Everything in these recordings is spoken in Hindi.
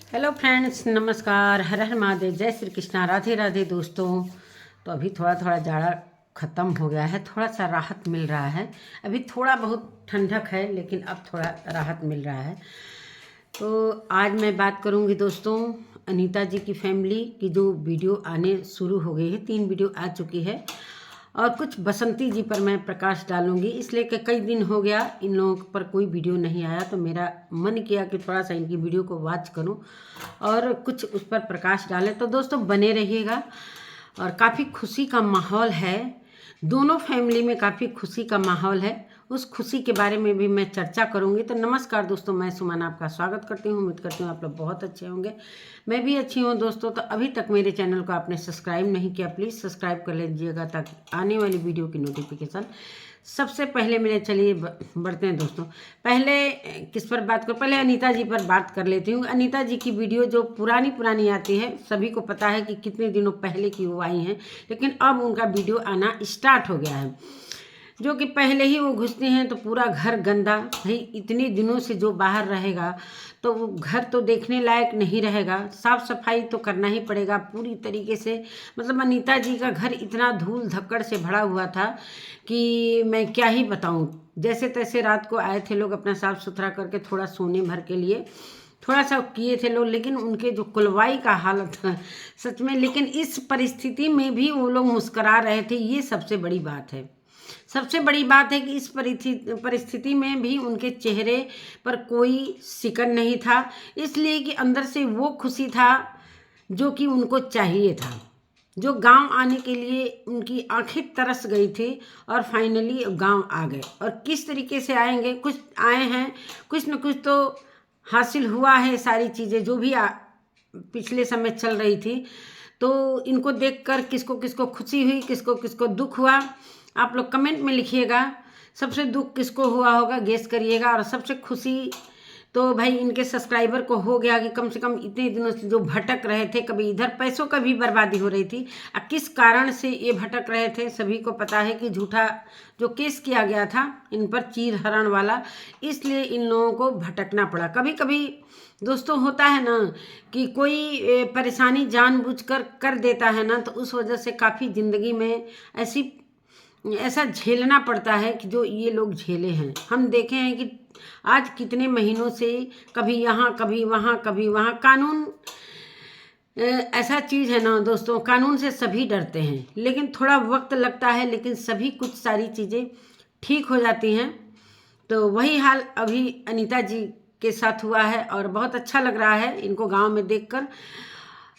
हेलो फ्रेंड्स, नमस्कार। हर हर महादेव, जय श्री कृष्णा, राधे राधे दोस्तों। तो अभी थोड़ा थोड़ा जाड़ा ख़त्म हो गया है, थोड़ा सा राहत मिल रहा है। अभी थोड़ा बहुत ठंडक है, लेकिन अब थोड़ा राहत मिल रहा है। तो आज मैं बात करूंगी दोस्तों अनीता जी की फैमिली की जो वीडियो आने शुरू हो गई है। 3 वीडियो आ चुकी है और कुछ बसंती जी पर मैं प्रकाश डालूंगी, इसलिए कि कई दिन हो गया इन लोगों पर कोई वीडियो नहीं आया, तो मेरा मन किया कि थोड़ा सा इनकी वीडियो को वॉच करूं और कुछ उस पर प्रकाश डालें। तो दोस्तों बने रहिएगा। और काफ़ी खुशी का माहौल है, दोनों फैमिली में काफ़ी खुशी का माहौल है। उस खुशी के बारे में भी मैं चर्चा करूंगी। तो नमस्कार दोस्तों, मैं सुमन आपका स्वागत करती हूँ। उम्मीद करती हूँ आप लोग बहुत अच्छे होंगे, मैं भी अच्छी हूँ दोस्तों। तो अभी तक मेरे चैनल को आपने सब्सक्राइब नहीं किया, प्लीज़ सब्सक्राइब कर लीजिएगा ताकि आने वाली वीडियो की नोटिफिकेशन सबसे पहले मिले। चलिए बढ़ते हैं दोस्तों। पहले किस पर बात कर, पहले अनीता जी पर बात कर लेती हूँ। अनीता जी की वीडियो जो पुरानी आती है, सभी को पता है कि कितने दिनों पहले की वो आई हैं, लेकिन अब उनका वीडियो आना स्टार्ट हो गया है। जो कि पहले ही वो घुसते हैं तो पूरा घर गंदा। भाई इतने दिनों से जो बाहर रहेगा तो वो घर तो देखने लायक नहीं रहेगा, साफ सफाई तो करना ही पड़ेगा पूरी तरीके से। मतलब अनीता जी का घर इतना धूल धक्कड़ से भरा हुआ था कि मैं क्या ही बताऊं। जैसे तैसे रात को आए थे लोग अपना साफ सुथरा करके, थोड़ा सोने भर के लिए थोड़ा सा किए थे लोग, लेकिन उनके जो कुलवाई का हालत है सच में। लेकिन इस परिस्थिति में भी वो लोग मुस्करा रहे थे, ये सबसे बड़ी बात है। सबसे बड़ी बात है कि इस परिस्थिति में भी उनके चेहरे पर कोई सिकन नहीं था, इसलिए कि अंदर से वो खुशी था जो कि उनको चाहिए था। जो गांव आने के लिए उनकी आंखें तरस गई थी और फाइनली गांव आ गए। और किस तरीके से आएंगे, कुछ आए हैं, कुछ न कुछ तो हासिल हुआ है। सारी चीज़ें जो भी पिछले समय चल रही थी, तो इनको देखकर किसको किसको खुशी हुई, किसको किसको दुख हुआ, आप लोग कमेंट में लिखिएगा। सबसे दुख किसको हुआ होगा गेस करिएगा, और सबसे खुशी तो भाई इनके सब्सक्राइबर को हो गया कि कम से कम इतने दिनों से जो भटक रहे थे, कभी इधर पैसों का भी बर्बादी हो रही थी। अब किस कारण से ये भटक रहे थे सभी को पता है कि झूठा जो केस किया गया था इन पर, चीर हरण वाला, इसलिए इन लोगों को भटकना पड़ा। कभी कभी दोस्तों होता है ना कि कोई परेशानी जानबूझकर कर देता है ना, तो उस वजह से काफ़ी ज़िंदगी में ऐसा झेलना पड़ता है कि जो ये लोग झेले हैं। हम देखे हैं कि आज कितने महीनों से कभी यहाँ कभी वहाँ कभी वहाँ। कानून ऐसा चीज़ है ना दोस्तों, कानून से सभी डरते हैं, लेकिन थोड़ा वक्त लगता है, लेकिन सभी कुछ सारी चीज़ें ठीक हो जाती हैं। तो वही हाल अभी अनीता जी के साथ हुआ है और बहुत अच्छा लग रहा है इनको गांव में देखकर।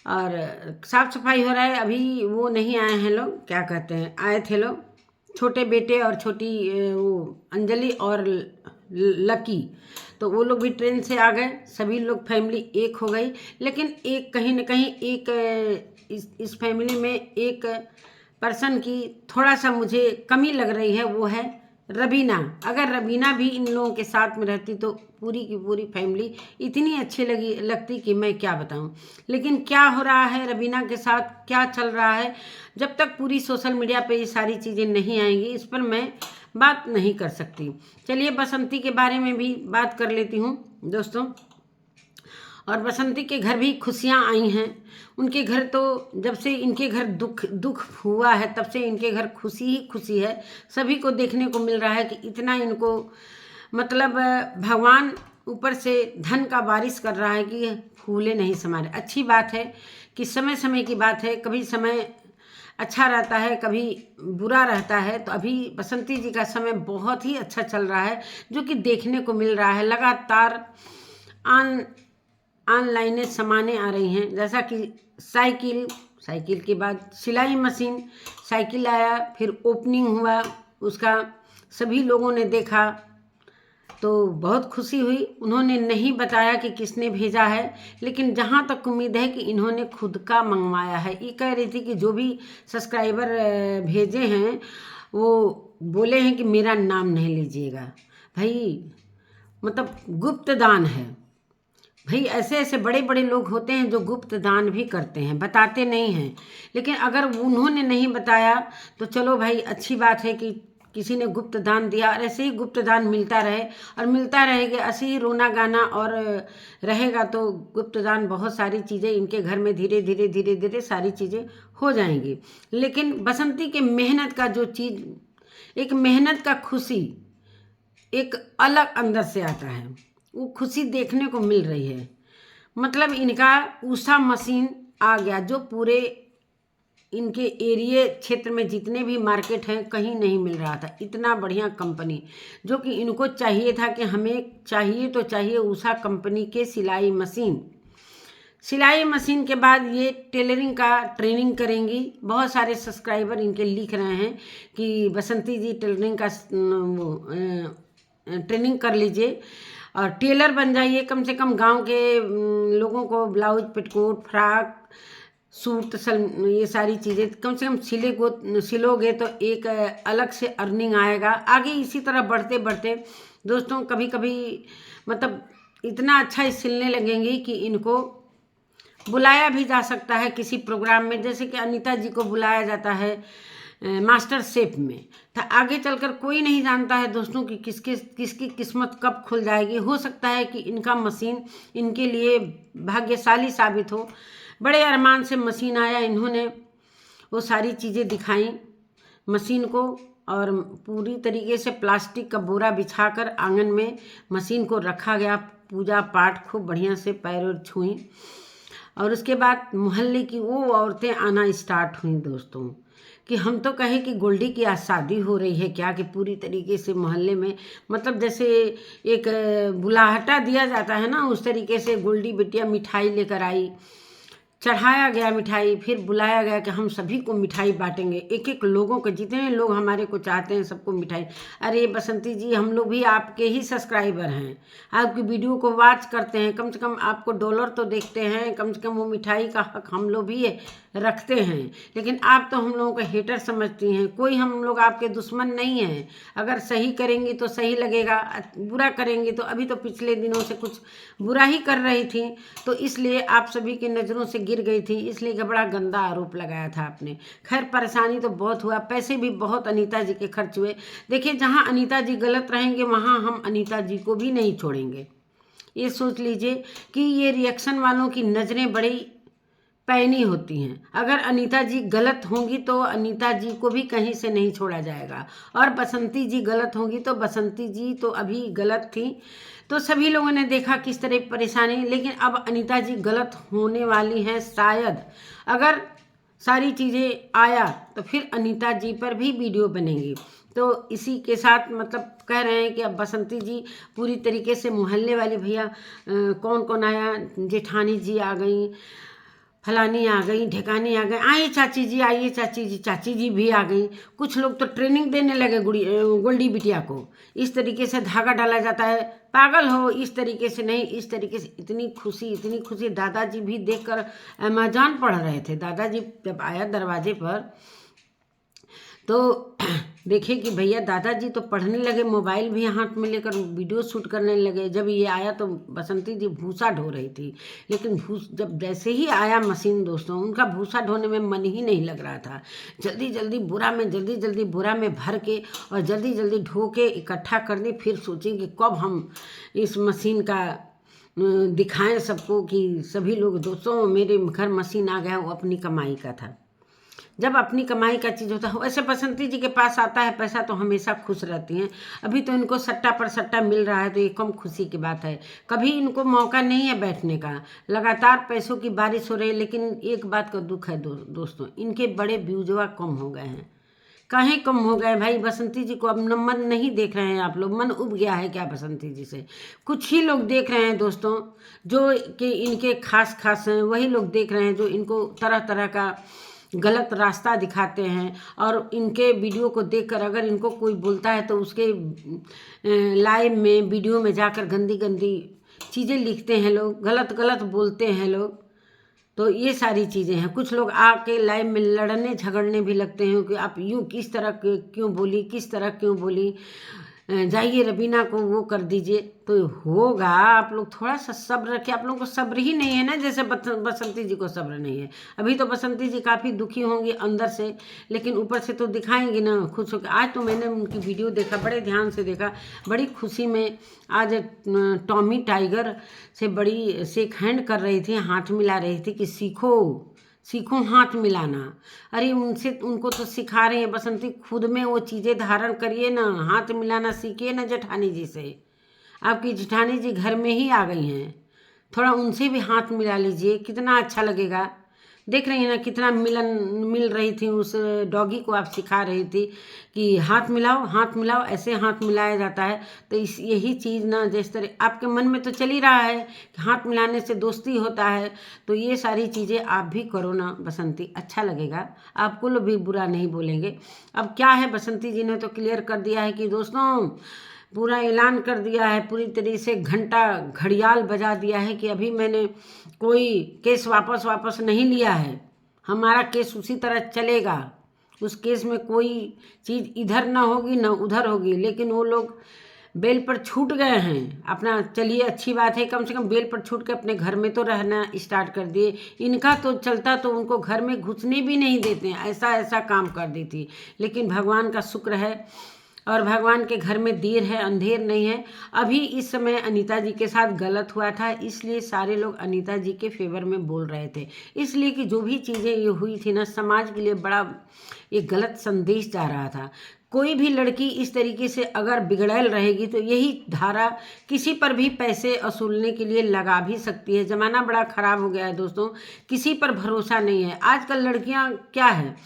और साफ सफाई हो रहा है। अभी वो नहीं आए हैं लोग, क्या कहते हैं, आए थे लोग, छोटे बेटे और छोटी वो अंजलि और लकी, तो वो लोग भी ट्रेन से आ गए। सभी लोग फैमिली एक हो गई। लेकिन एक कहीं ना कहीं एक इस फैमिली में एक पर्सन की थोड़ा सा मुझे कमी लग रही है, वो है रबीना। अगर रबीना भी इन लोगों के साथ में रहती तो पूरी की पूरी फैमिली इतनी अच्छी लगती कि मैं क्या बताऊं। लेकिन क्या हो रहा है रबीना के साथ, क्या चल रहा है, जब तक पूरी सोशल मीडिया पे ये सारी चीज़ें नहीं आएंगी इस पर मैं बात नहीं कर सकती। चलिए बसंती के बारे में भी बात कर लेती हूँ दोस्तों। और बसंती के घर भी खुशियाँ आई हैं। उनके घर तो जब से इनके घर दुख हुआ है तब से इनके घर खुशी ही खुशी है। सभी को देखने को मिल रहा है कि इतना इनको मतलब भगवान ऊपर से धन का बारिश कर रहा है कि फूले नहीं समा रहे। अच्छी बात है कि समय समय की बात है, कभी समय अच्छा रहता है कभी बुरा रहता है। तो अभी बसंती जी का समय बहुत ही अच्छा चल रहा है, जो कि देखने को मिल रहा है। लगातार ऑनलाइन सामानें आ रही हैं, जैसा कि साइकिल के बाद सिलाई मशीन, साइकिल आया, फिर ओपनिंग हुआ उसका, सभी लोगों ने देखा तो बहुत खुशी हुई। उन्होंने नहीं बताया कि किसने भेजा है, लेकिन जहाँ तक उम्मीद है कि इन्होंने खुद का मंगवाया है। ये कह रही थी कि जो भी सब्सक्राइबर भेजे हैं वो बोले हैं कि मेरा नाम नहीं लीजिएगा। भाई मतलब गुप्त दान है। भाई ऐसे ऐसे बड़े बड़े लोग होते हैं जो गुप्त दान भी करते हैं, बताते नहीं हैं। लेकिन अगर उन्होंने नहीं बताया तो चलो भाई अच्छी बात है कि किसी ने गुप्त दान दिया, और ऐसे ही गुप्त दान मिलता रहे और मिलता रहेगा, ऐसे ही रोना गाना और रहेगा तो गुप्त दान बहुत सारी चीज़ें इनके घर में धीरे धीरे धीरे धीरे सारी चीज़ें हो जाएंगी। लेकिन बसंती के मेहनत का जो चीज़, एक मेहनत का खुशी एक अलग अंदर से आता है, वो खुशी देखने को मिल रही है। मतलब इनका उषा मशीन आ गया, जो पूरे इनके एरिए क्षेत्र में जितने भी मार्केट हैं कहीं नहीं मिल रहा था। इतना बढ़िया कंपनी, जो कि इनको चाहिए था कि हमें चाहिए तो चाहिए उषा कंपनी के सिलाई मशीन। सिलाई मशीन के बाद ये टेलरिंग का ट्रेनिंग करेंगी। बहुत सारे सब्सक्राइबर इनके लिख रहे हैं कि बसंती जी टेलरिंग का ट्रेनिंग कर लीजिए और टेलर बन जाइए। कम से कम गांव के लोगों को ब्लाउज, पेटीकोट, फ्रॉक, सूट, ये सारी चीज़ें कम से कम सिलोगे तो एक अलग से अर्निंग आएगा। आगे इसी तरह बढ़ते बढ़ते दोस्तों कभी कभी मतलब इतना अच्छा सिलने लगेंगी कि इनको बुलाया भी जा सकता है किसी प्रोग्राम में, जैसे कि अनीता जी को बुलाया जाता है मास्टर शेफ में। तो आगे चलकर कोई नहीं जानता है दोस्तों कि किसकी किस्मत कब खुल जाएगी। हो सकता है कि इनका मशीन इनके लिए भाग्यशाली साबित हो। बड़े अरमान से मशीन आया, इन्होंने वो सारी चीज़ें दिखाई मशीन को, और पूरी तरीके से प्लास्टिक का बोरा बिछाकर आंगन में मशीन को रखा गया। पूजा पाठ खूब बढ़िया से पैर छुई, और उसके बाद मोहल्ले की वो औरतें आना स्टार्ट हुई दोस्तों, कि हम तो कहें कि गोल्डी की आज शादी हो रही है क्या, कि पूरी तरीके से मोहल्ले में मतलब जैसे एक बुलाहटा दिया जाता है ना, उस तरीके से गोल्डी बिटिया मिठाई लेकर आई, चढ़ाया गया मिठाई, फिर बुलाया गया कि हम सभी को मिठाई बांटेंगे, एक एक लोगों को, जितने लोग हमारे को चाहते हैं सबको मिठाई। अरे बसंती जी, हम लोग भी आपके ही सब्सक्राइबर हैं, आपकी वीडियो को वॉच करते हैं, कम से कम आपको डॉलर तो देखते हैं, कम से कम वो मिठाई का हक हम लोग भी रखते हैं। लेकिन आप तो हम लोगों को हेटर समझती हैं। कोई हम लोग आपके दुश्मन नहीं हैं। अगर सही करेंगी तो सही लगेगा, बुरा करेंगी तो अभी तो पिछले दिनों से कुछ बुरा ही कर रही थी, तो इसलिए आप सभी की नज़रों से गिर गई थी, इसलिए कि बड़ा गंदा आरोप लगाया था आपने। खैर परेशानी तो बहुत हुआ, पैसे भी बहुत अनीता जी के खर्च हुए। देखिए, जहाँ अनीता जी गलत रहेंगे वहाँ हम अनीता जी को भी नहीं छोड़ेंगे। ये सोच लीजिए कि ये रिएक्शन वालों की नज़रें बड़ी पैनी होती हैं। अगर अनीता जी गलत होंगी तो अनीता जी को भी कहीं से नहीं छोड़ा जाएगा, और बसंती जी गलत होंगी तो बसंती जी तो अभी गलत थी, तो सभी लोगों ने देखा किस तरह परेशानी। लेकिन अब अनीता जी गलत होने वाली हैं शायद। अगर सारी चीज़ें आया तो फिर अनीता जी पर भी वीडियो बनेंगी। तो इसी के साथ मतलब कह रहे हैं कि अब बसंती जी पूरी तरीके से मोहल्ले वाले भैया कौन कौन आया, जेठानी जी आ गई, फलानी आ गई, ढेकानी आ गई, आइए चाची जी, आइए चाची जी, चाची जी भी आ गई। कुछ लोग तो ट्रेनिंग देने लगे गोल्डी बिटिया को। इस तरीके से धागा डाला जाता है, पागल हो, इस तरीके से नहीं, इस तरीके से। इतनी खुशी दादाजी भी देखकर अमेज़न पढ़ रहे थे। दादाजी जब आया दरवाजे पर तो देखिए कि भैया दादाजी तो पढ़ने लगे, मोबाइल भी हाथ में लेकर वीडियो शूट करने लगे। जब ये आया तो बसंती जी भूसा ढो रही थी, लेकिन जब जैसे ही आया मशीन दोस्तों, उनका भूसा ढोने में मन ही नहीं लग रहा था। जल्दी जल्दी बोरा में भर के और जल्दी जल्दी ढो के इकट्ठा कर दी। फिर सोचें कि कब हम इस मशीन का दिखाएं सबको कि सभी लोग दोस्तों मेरे घर मशीन आ गया। वो अपनी कमाई का था। जब अपनी कमाई का चीज़ होता है, वैसे बसंती जी के पास आता है पैसा तो हमेशा खुश रहती हैं। अभी तो इनको सट्टा पर सट्टा मिल रहा है तो ये कम खुशी की बात है। कभी इनको मौका नहीं है बैठने का, लगातार पैसों की बारिश हो रही है। लेकिन एक बात का दुख है दोस्तों, इनके बड़े व्यूजवा कम हो गए हैं। काहे कम हो गए भाई? बसंती जी को अब मन नहीं देख रहे हैं आप लोग? मन उब गया है क्या बसंती जी से? कुछ ही लोग देख रहे हैं दोस्तों, जो कि इनके खास हैं, वही लोग देख रहे हैं जो इनको तरह तरह का गलत रास्ता दिखाते हैं। और इनके वीडियो को देखकर अगर इनको कोई बोलता है तो उसके लाइव में वीडियो में जाकर गंदी गंदी चीज़ें लिखते हैं लोग, गलत बोलते हैं लोग। तो ये सारी चीज़ें हैं। कुछ लोग आके लाइव में लड़ने झगड़ने भी लगते हैं कि आप यूँ किस तरह क्यों बोली, किस तरह क्यों बोली। जाइए रबीना को वो कर दीजिए, तो होगा। आप लोग थोड़ा सा सब्र रखिए। आप लोगों को सब्र ही नहीं है ना, जैसे बसंती जी को सब्र नहीं है। अभी तो बसंती जी काफ़ी दुखी होंगी अंदर से, लेकिन ऊपर से तो दिखाएंगी ना खुश होकर। आज तो मैंने उनकी वीडियो देखा, बड़े ध्यान से देखा, बड़ी खुशी में। आज टॉमी टाइगर से बड़ी शेक हैंड कर रही थी, हाथ मिला रही थी कि सीखो सीखो हाथ मिलाना। अरे उनसे उनको तो सिखा रहे हैं बसंती, खुद में वो चीज़ें धारण करिए ना, हाथ मिलाना सीखिए ना जेठानी जी से। आपकी जेठानी जी घर में ही आ गई हैं, थोड़ा उनसे भी हाथ मिला लीजिए, कितना अच्छा लगेगा। देख रही हैं ना कितना मिल रही थी। उस डॉगी को आप सिखा रही थी कि हाथ मिलाओ, ऐसे हाथ मिलाया जाता है। तो इस यही चीज़ ना, जिस तरह आपके मन में तो चल ही रहा है कि हाथ मिलाने से दोस्ती होता है, तो ये सारी चीज़ें आप भी करो ना बसंती, अच्छा लगेगा, आपको लोग भी बुरा नहीं बोलेंगे। अब क्या है, बसंती जी ने तो क्लियर कर दिया है कि दोस्तों, पूरा ऐलान कर दिया है, पूरी तरीके से घंटा घड़ियाल बजा दिया है कि अभी मैंने कोई केस वापस नहीं लिया है, हमारा केस उसी तरह चलेगा। उस केस में कोई चीज़ इधर ना होगी ना उधर होगी। लेकिन वो लोग बेल पर छूट गए हैं अपना, चलिए अच्छी बात है, कम से कम बेल पर छूट के अपने घर में तो रहना स्टार्ट कर दिए। इनका तो चलता तो उनको घर में घुसने भी नहीं देते, ऐसा काम कर दी थी। लेकिन भगवान का शुक्र है, और भगवान के घर में देर है अंधेर नहीं है। अभी इस समय अनीता जी के साथ गलत हुआ था, इसलिए सारे लोग अनीता जी के फेवर में बोल रहे थे। इसलिए कि जो भी चीज़ें ये हुई थी ना, समाज के लिए बड़ा एक गलत संदेश जा रहा था। कोई भी लड़की इस तरीके से अगर बिगड़ैल रहेगी तो यही धारा किसी पर भी पैसे वसूलने के लिए लगा भी सकती है। ज़माना बड़ा ख़राब हो गया है दोस्तों, किसी पर भरोसा नहीं है। आजकल लड़कियां क्या है,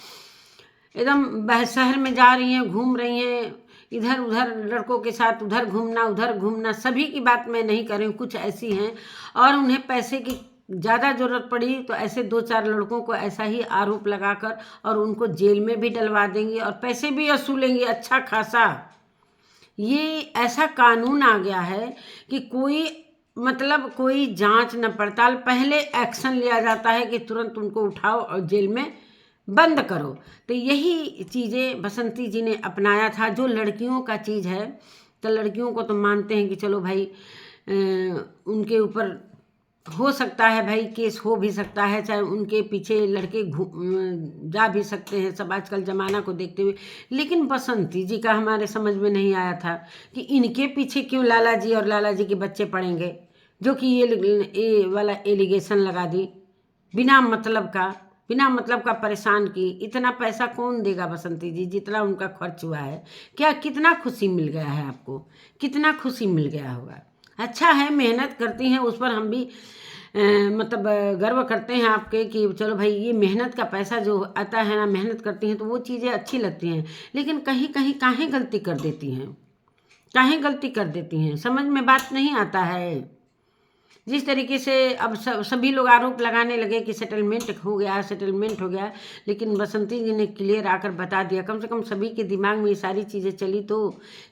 एकदम शहर में जा रही हैं, घूम रही हैं, इधर उधर लड़कों के साथ उधर घूमना। सभी की बात मैं नहीं कर रही हूँ, कुछ ऐसी हैं और उन्हें पैसे की ज़्यादा ज़रूरत पड़ी तो ऐसे 2-4 लड़कों को ऐसा ही आरोप लगाकर और उनको जेल में भी डलवा देंगी और पैसे भी वसूलेंगी अच्छा खासा। ये ऐसा कानून आ गया है कि कोई जांच न पड़ताल, पहले एक्शन लिया जाता है कि तुरंत उनको उठाओ और जेल में बंद करो। तो यही चीज़ें बसंती जी ने अपनाया था, जो लड़कियों का चीज़ है। तो लड़कियों को तो मानते हैं कि चलो भाई उनके ऊपर हो सकता है, भाई केस हो भी सकता है, चाहे उनके पीछे लड़के जा भी सकते हैं, सब आजकल ज़माना को देखते हुए। लेकिन बसंती जी का हमारे समझ में नहीं आया था कि इनके पीछे क्यों लाला जी और लाला जी के बच्चे पड़ेंगे, जो कि ये वाला एलिगेशन लगा दी बिना मतलब का परेशान की। इतना पैसा कौन देगा बसंती जी, जितना उनका खर्च हुआ है? क्या कितना खुशी मिल गया है आपको, कितना खुशी मिल गया होगा? अच्छा है, मेहनत करती हैं, उस पर हम भी गर्व करते हैं आपके कि चलो भाई ये मेहनत का पैसा जो आता है ना, मेहनत करती हैं तो वो चीज़ें अच्छी लगती हैं। लेकिन कहीं कहीं काहे गलती कर देती हैं, समझ में बात नहीं आता है। जिस तरीके से अब सभी लोग आरोप लगाने लगे कि सेटलमेंट हो गया, लेकिन बसंती जी ने क्लियर आकर बता दिया। कम से कम सभी के दिमाग में ये सारी चीज़ें चली तो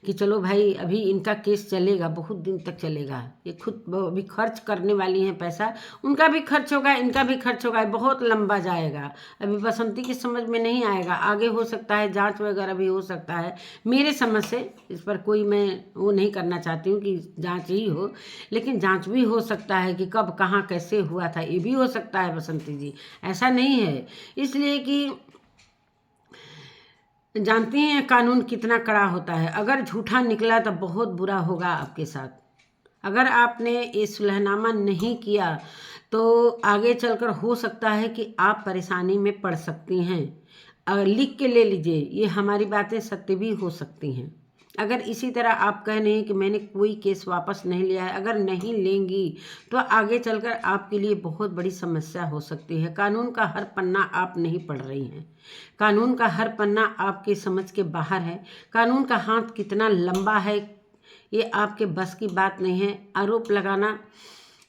कि चलो भाई अभी इनका केस चलेगा, बहुत दिन तक चलेगा। ये खुद अभी खर्च करने वाली हैं पैसा, उनका भी खर्च होगा, इनका भी खर्च होगा, बहुत लंबा जाएगा। अभी बसंती की समझ में नहीं आएगा, आगे हो सकता है जाँच वगैरह भी हो सकता है। मेरे समझ से इस पर कोई मैं वो नहीं करना चाहती हूँ कि जाँच ही हो, लेकिन जाँच भी हो सकता है कि कब कहाँ कैसे हुआ था, ये भी हो सकता है बसंती जी, ऐसा नहीं है। इसलिए कि जानती हैं कानून कितना कड़ा होता है, अगर झूठा निकला तो बहुत बुरा होगा आपके साथ। अगर आपने ये सुलहनामा नहीं किया तो आगे चलकर हो सकता है कि आप परेशानी में पड़ सकती हैं। अगर लिख के ले लीजिए, ये हमारी बातें सत्य भी हो सकती हैं। अगर इसी तरह आप कह रहे हैं कि मैंने कोई केस वापस नहीं लिया है, अगर नहीं लेंगी तो आगे चलकर आपके लिए बहुत बड़ी समस्या हो सकती है। कानून का हर पन्ना आप नहीं पढ़ रही हैं, कानून का हर पन्ना आपके समझ के बाहर है। कानून का हाथ कितना लंबा है ये आपके बस की बात नहीं है। आरोप लगाना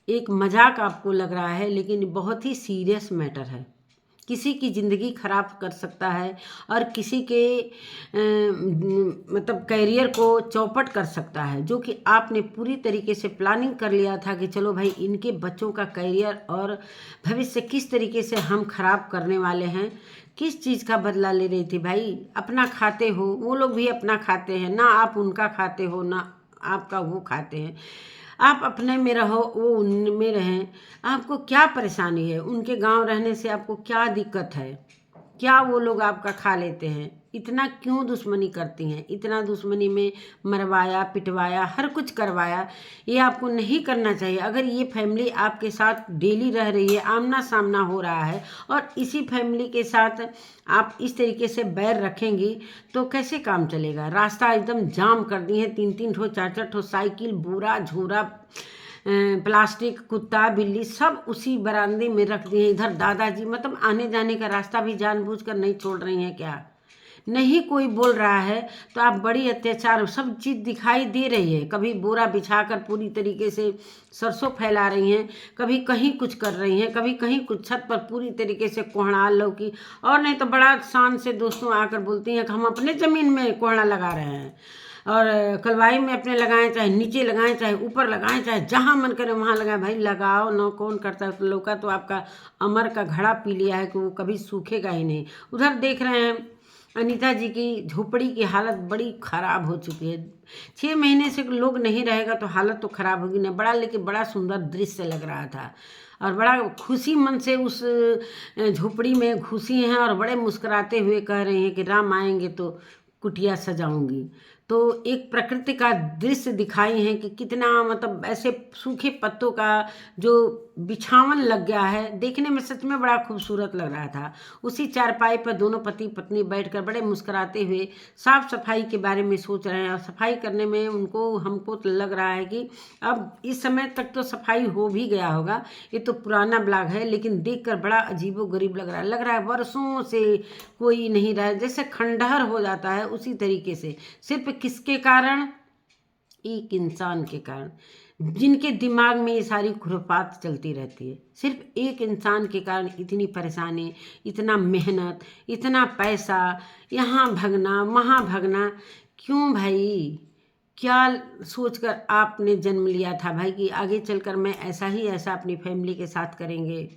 एक मजाक आपको लग रहा है, लेकिन बहुत ही सीरियस मैटर है। किसी की ज़िंदगी खराब कर सकता है और किसी के मतलब कैरियर को चौपट कर सकता है, जो कि आपने पूरी तरीके से प्लानिंग कर लिया था कि चलो भाई इनके बच्चों का कैरियर और भविष्य किस तरीके से हम खराब करने वाले हैं। किस चीज़ का बदला ले रही थी भाई? अपना खाते हो, वो लोग भी अपना खाते हैं ना, आप उनका खाते हो ना आपका वो खाते हैं। आप अपने में रहो, वो उनमें रहें। आपको क्या परेशानी है? उनके गांव रहने से आपको क्या दिक्कत है? क्या वो लोग आपका खा लेते हैं? इतना क्यों दुश्मनी करती हैं? इतना दुश्मनी में मरवाया, पिटवाया, हर कुछ करवाया, ये आपको नहीं करना चाहिए। अगर ये फैमिली आपके साथ डेली रह रही है, आमना सामना हो रहा है और इसी फैमिली के साथ आप इस तरीके से बैर रखेंगी तो कैसे काम चलेगा? रास्ता एकदम जाम कर दिए हैं, 3-3 ठो 4-4 ठो साइकिल, बोरा झोरा, प्लास्टिक, कुत्ता बिल्ली सब उसी बरामदे में रख दिए। इधर दादाजी मतलब आने जाने का रास्ता भी जानबूझकर नहीं छोड़ रही हैं क्या? नहीं कोई बोल रहा है तो आप बड़ी अत्याचार, सब चीज़ दिखाई दे रही है। कभी बोरा बिछाकर पूरी तरीके से सरसों फैला रही हैं, कभी कहीं कुछ कर रही हैं, कभी कहीं कुछ, छत पर पूरी तरीके से कोहड़ा लौकी, और नहीं तो बड़ा शान से दोस्तों आकर बोलती हैं कि हम अपने ज़मीन में कोहड़ा लगा रहे हैं और कलवाई में अपने लगाएं, चाहे नीचे लगाएं, चाहे ऊपर लगाएं, चाहे जहाँ मन करे वहाँ लगाएं। भाई लगाओ ना, कौन करता है? तो लौका तो आपका अमर का घड़ा पी लिया है कि वो कभी सूखेगा ही नहीं। उधर देख रहे हैं अनीता जी की झोपड़ी की हालत बड़ी ख़राब हो चुकी है। 6 महीने से लोग नहीं रहेगा तो हालत तो ख़राब होगी ना। बड़ा लेकिन बड़ा सुंदर दृश्य लग रहा था और बड़ा खुशी मन से उस झोपड़ी में घुसी हैं और बड़े मुस्कुराते हुए कह रहे हैं कि राम आएंगे तो कुटिया सजाऊंगी। तो एक प्रकृति का दृश्य दिखाई है कि कितना मतलब ऐसे सूखे पत्तों का जो बिछावन लग गया है, देखने में सच में बड़ा खूबसूरत लग रहा था। उसी चारपाई पर दोनों पति पत्नी बैठकर बड़े मुस्कुराते हुए साफ सफाई के बारे में सोच रहे हैं और सफाई करने में हमको तो लग रहा है कि अब इस समय तक तो सफाई हो भी गया होगा। ये तो पुराना ब्लॉग है लेकिन देखकर बड़ा अजीबोगरीब लग रहा है। वर्षों से कोई नहीं रहा, जैसे खंडहर हो जाता है उसी तरीके से। सिर्फ किसके कारण? एक इंसान के कारण, जिनके दिमाग में ये सारी खुरापात चलती रहती है। सिर्फ एक इंसान के कारण इतनी परेशानी, इतना मेहनत, इतना पैसा, यहाँ भगना वहाँ भगना। क्यों भाई? क्या सोचकर आपने जन्म लिया था भाई कि आगे चलकर मैं ऐसा अपनी फैमिली के साथ करेंगे?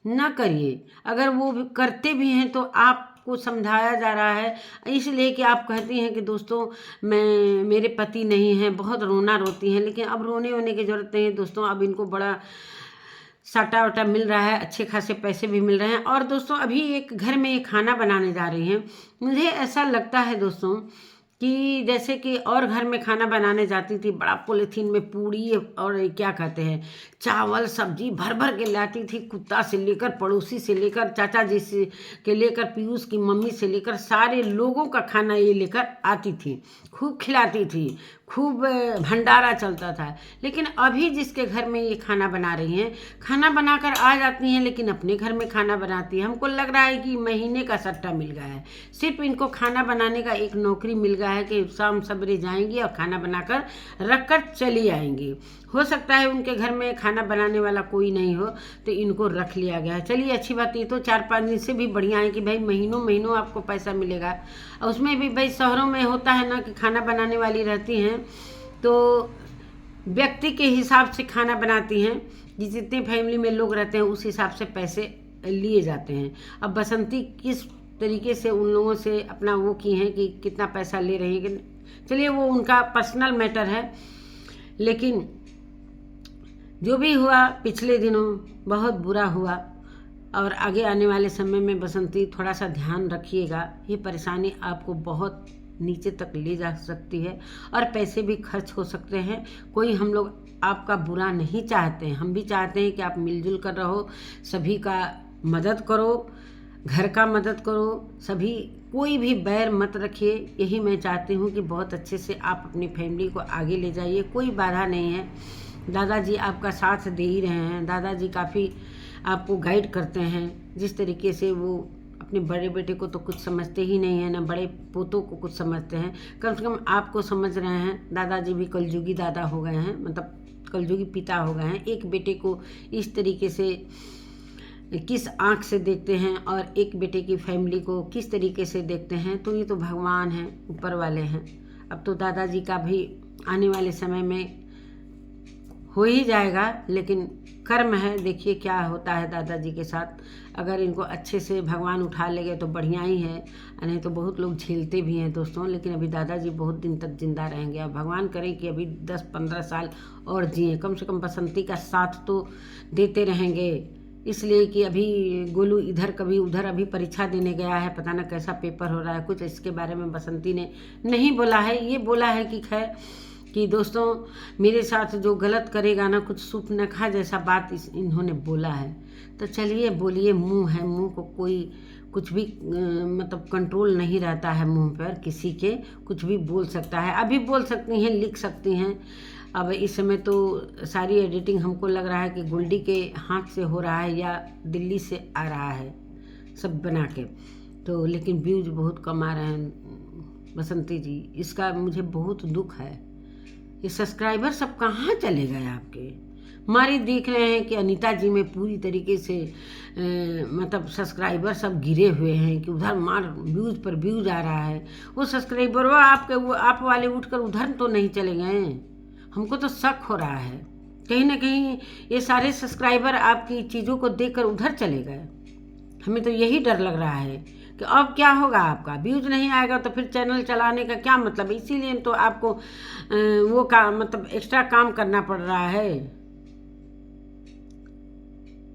ना करिए। अगर वो भी करते भी हैं तो आपको समझाया जा रहा है, इसलिए कि आप कहती हैं कि दोस्तों मेरे पति नहीं हैं, बहुत रोना रोती हैं। लेकिन अब रोने वोने की ज़रूरत नहीं है दोस्तों। अब इनको बड़ा साटा वाटा मिल रहा है, अच्छे खासे पैसे भी मिल रहे हैं। और दोस्तों अभी एक घर में एक खाना बनाने जा रही हैं। मुझे ऐसा लगता है दोस्तों कि जैसे कि और घर में खाना बनाने जाती थी, बड़ा पॉलीथीन में पूड़ी और क्या कहते हैं चावल सब्जी भर भर के लाती थी। कुत्ता से लेकर, पड़ोसी से लेकर, चाचा जी से के लेकर, पीयूष की मम्मी से लेकर सारे लोगों का खाना ये लेकर आती थी, खूब खिलाती थी, खूब भंडारा चलता था। लेकिन अभी जिसके घर में ये खाना बना रही हैं, खाना बनाकर आ जाती हैं लेकिन अपने घर में खाना बनाती है। हमको लग रहा है कि महीने का सट्टा मिल गया है। सिर्फ इनको खाना बनाने का एक नौकरी मिल गया है कि शाम सवेरे जाएंगी और खाना बनाकर रख कर चली आएंगी। हो सकता है उनके घर में खाना बनाने वाला कोई नहीं हो तो इनको रख लिया गया है। चलिए अच्छी बात, ये तो 4-5 दिन से भी बढ़िया है कि भाई महीनों महीनों आपको पैसा मिलेगा। और उसमें भी भाई शहरों में होता है ना कि खाना बनाने वाली रहती हैं तो व्यक्ति के हिसाब से खाना बनाती हैं। जितने फैमिली में लोग रहते हैं उस हिसाब से पैसे लिए जाते हैं। अब बसंती किस तरीके से उन लोगों से अपना वो की हैं कि कितना पैसा ले रही हैं, चलिए वो उनका पर्सनल मैटर है। लेकिन जो भी हुआ पिछले दिनों बहुत बुरा हुआ और आगे आने वाले समय में बसंती थोड़ा सा ध्यान रखिएगा। ये परेशानी आपको बहुत नीचे तक ले जा सकती है और पैसे भी खर्च हो सकते हैं। कोई हम लोग आपका बुरा नहीं चाहते हैं, हम भी चाहते हैं कि आप मिलजुल कर रहो, सभी का मदद करो, घर का मदद करो, सभी कोई भी बैर मत रखिए। यही मैं चाहती हूँ कि बहुत अच्छे से आप अपनी फैमिली को आगे ले जाइए। कोई बाधा नहीं है, दादाजी आपका साथ दे ही रहे हैं। दादाजी काफ़ी आपको गाइड करते हैं। जिस तरीके से वो अपने बड़े बेटे को तो कुछ समझते ही नहीं है, ना बड़े पोतों को कुछ समझते हैं, कम से कम आपको समझ रहे हैं। दादाजी भी कलयुगी दादा हो गए हैं, मतलब कलयुगी पिता हो गए हैं। एक बेटे को इस तरीके से किस आँख से देखते हैं और एक बेटे की फैमिली को किस तरीके से देखते हैं, तो ये तो भगवान हैं, ऊपर वाले हैं। अब तो दादाजी का भी आने वाले समय में हो ही जाएगा, लेकिन कर्म है, देखिए क्या होता है दादाजी के साथ। अगर इनको अच्छे से भगवान उठा लेंगे तो बढ़िया ही है, नहीं तो बहुत लोग झेलते भी हैं दोस्तों। लेकिन अभी दादाजी बहुत दिन तक जिंदा रहेंगे। अब भगवान करें कि अभी 10-15 साल और जिए, कम से कम बसंती का साथ तो देते रहेंगे। इसलिए कि अभी गोलू इधर कभी उधर अभी परीक्षा देने गया है, पता ना कैसा पेपर हो रहा है, कुछ इसके बारे में बसंती ने नहीं बोला है। ये बोला है कि खैर कि दोस्तों मेरे साथ जो गलत करेगा ना, कुछ सूप न खा जैसा बात इन्होंने बोला है। तो चलिए बोलिए, मुंह है, मुंह को कोई कुछ भी मतलब कंट्रोल नहीं रहता है मुंह पर, किसी के कुछ भी बोल सकता है। अभी बोल सकती हैं, लिख सकती हैं। अब इस समय तो सारी एडिटिंग हमको लग रहा है कि गोल्डी के हाथ से हो रहा है या दिल्ली से आ रहा है सब बना के, तो लेकिन व्यूज बहुत कम आ रहे हैं बसंती जी, इसका मुझे बहुत दुख है। ये सब्सक्राइबर सब कहाँ चले गए आपके? हमारे देख रहे हैं कि अनीता जी में पूरी तरीके से मतलब सब्सक्राइबर सब गिरे हुए हैं कि उधर मार व्यूज पर व्यूज आ रहा है। वो सब्सक्राइबर वो आपके वो आप वाले उठकर उधर तो नहीं चले गए? हमको तो शक हो रहा है कहीं ना कहीं ये सारे सब्सक्राइबर आपकी चीज़ों को देखकर उधर चले गए। हमें तो यही डर लग रहा है कि अब क्या होगा, आपका व्यूज नहीं आएगा तो फिर चैनल चलाने का क्या मतलब। इसीलिए तो आपको वो काम मतलब एक्स्ट्रा काम करना पड़ रहा है,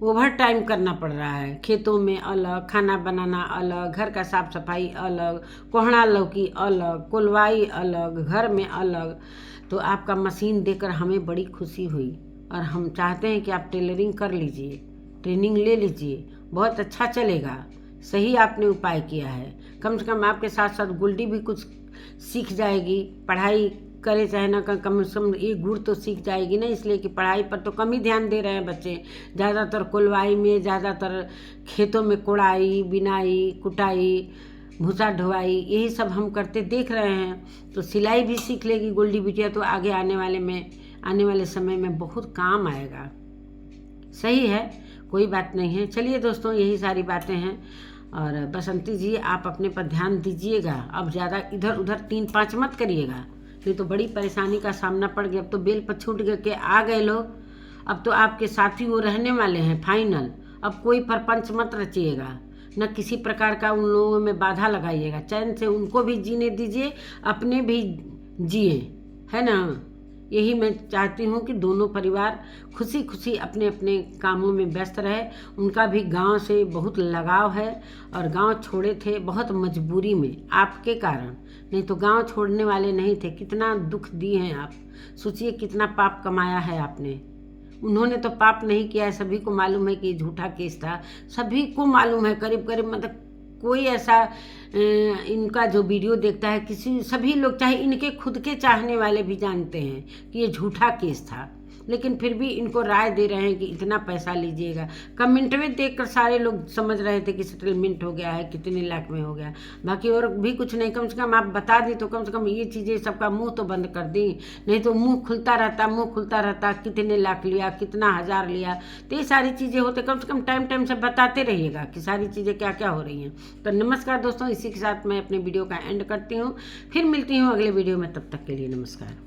ओवर टाइम करना पड़ रहा है। खेतों में अलग, खाना बनाना अलग, घर का साफ सफाई अलग, कोहड़ा लौकी अलग, कुलवाई अलग, घर में अलग। तो आपका मशीन देकर हमें बड़ी खुशी हुई और हम चाहते हैं कि आप टेलरिंग कर लीजिए, ट्रेनिंग ले लीजिए, बहुत अच्छा चलेगा। सही आपने उपाय किया है। कम से कम आपके साथ साथ गोल्डी भी कुछ सीख जाएगी, पढ़ाई करे चाहे ना, कम से कम एक गुण तो सीख जाएगी ना। इसलिए कि पढ़ाई पर तो कम ही ध्यान दे रहे हैं बच्चे, ज़्यादातर कुलवाई में, ज़्यादातर खेतों में कोड़ाई, बिनाई, कुटाई, भूसा ढुआई, यही सब हम करते देख रहे हैं। तो सिलाई भी सीख लेगी गोल्डी बिटिया, तो आगे आने वाले समय में बहुत काम आएगा। सही है, कोई बात नहीं है। चलिए दोस्तों, यही सारी बातें हैं। और बसंती जी आप अपने पर ध्यान दीजिएगा, अब ज़्यादा इधर उधर 3-5 मत करिएगा, नहीं तो बड़ी परेशानी का सामना पड़ गया। अब तो बेल पर छूट के आ गए लोग, अब तो आपके साथी वो रहने वाले हैं फाइनल। अब कोई परपंच मत रचिएगा, न किसी प्रकार का उन लोगों में बाधा लगाइएगा। चैन से उनको भी जीने दीजिए, अपने भी जिए, है ना। यही मैं चाहती हूँ कि दोनों परिवार खुशी खुशी अपने अपने कामों में व्यस्त रहे। उनका भी गांव से बहुत लगाव है और गांव छोड़े थे बहुत मजबूरी में आपके कारण, नहीं तो गांव छोड़ने वाले नहीं थे। कितना दुख दिए हैं आप, सोचिए कितना पाप कमाया है आपने। उन्होंने तो पाप नहीं किया है, सभी को मालूम है कि झूठा केस था, सभी को मालूम है। करीब करीब मतलब कोई ऐसा इनका जो वीडियो देखता है, सभी लोग चाहे इनके खुद के चाहने वाले भी जानते हैं कि ये झूठा केस था, लेकिन फिर भी इनको राय दे रहे हैं कि इतना पैसा लीजिएगा। कमेंट में देखकर सारे लोग समझ रहे थे कि सेटलमेंट हो गया है, कितने लाख में हो गया। बाकी और भी कुछ नहीं, कम से कम आप बता दी तो कम से कम ये चीज़ें सबका मुंह तो बंद कर दी, नहीं तो मुंह खुलता रहता कितने लाख लिया, कितना हजार लिया। तो ये सारी चीज़ें होते, कम से कम टाइम से बताते रहिएगा कि सारी चीज़ें क्या क्या हो रही हैं। तो नमस्कार दोस्तों, इसी के साथ मैं अपने वीडियो का एंड करती हूँ। फिर मिलती हूँ अगले वीडियो में, तब तक के लिए नमस्कार।